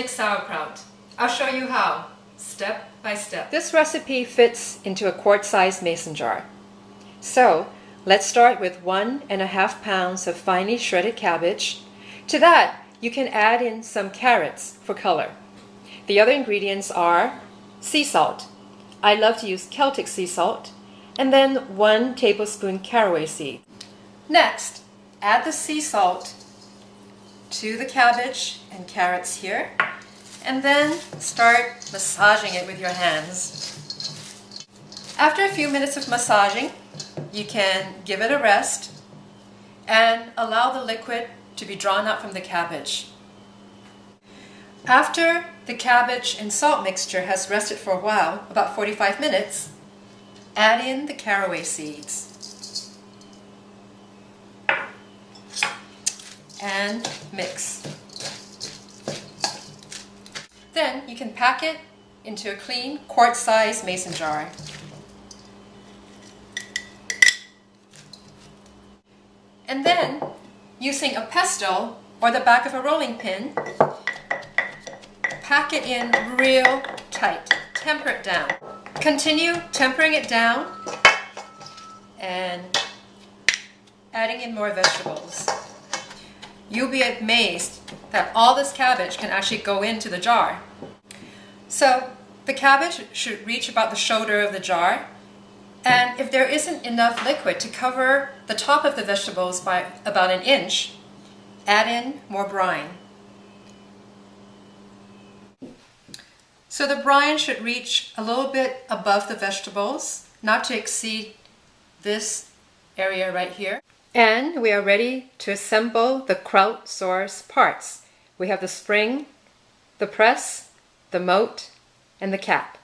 make sauerkraut. I'll show you how, step by step. This recipe fits into a quart-sized mason jar. So let's start with 1.5 pounds of finely shredded cabbage. To that, you can add in some carrots for color. The other ingredients are sea salt. I love to use Celtic sea salt, and then 1 tablespoon caraway seed. Next, add the sea salt to the cabbage and carrots here, and then start massaging it with your hands. After a few minutes of massaging, you can give it a rest and allow the liquid to be drawn out from the cabbage. After the cabbage and salt mixture has rested for a while, about 45 minutes, add in the caraway seeds and mix. Then you can pack it into a clean quart-sized mason jar. And then, using a pestle or the back of a rolling pin, pack it in real tight. Temper it down. Continue tempering it down and adding in more vegetables. You'll be amazed that all this cabbage can actually go into the jar. So the cabbage should reach about the shoulder of the jar, and if there isn't enough liquid to cover the top of the vegetables by about 1 inch, add in more brine. So the brine should reach a little bit above the vegetables, not to exceed this area right here. And we are ready to assemble the Kraut Source parts. We have the spring, the press, the moat, and the cap.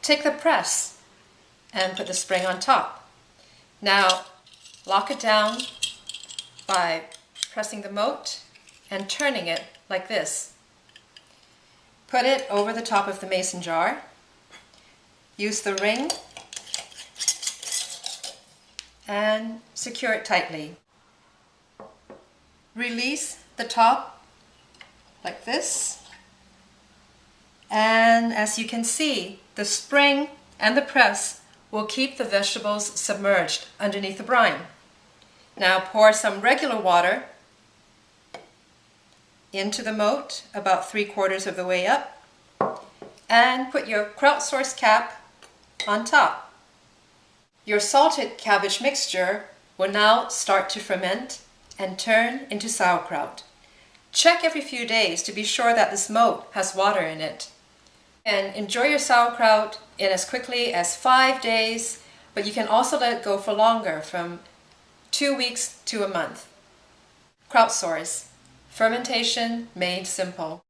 Take the press and put the spring on top. Now lock it down by pressing the moat and turning it like this. Put it over the top of the mason jar. Use the ring and secure it tightly. Release the top like this, and as you can see, the spring and the press will keep the vegetables submerged underneath the brine. Now pour some regular water into the moat about 3/4 of the way up, and put your Kraut Source cap on top. Your salted cabbage mixture will now start to ferment and turn into sauerkraut. Check every few days to be sure that this moat has water in it. And enjoy your sauerkraut in as quickly as 5 days, but you can also let it go for longer, from 2 weeks to a month. Kraut Source, fermentation made simple.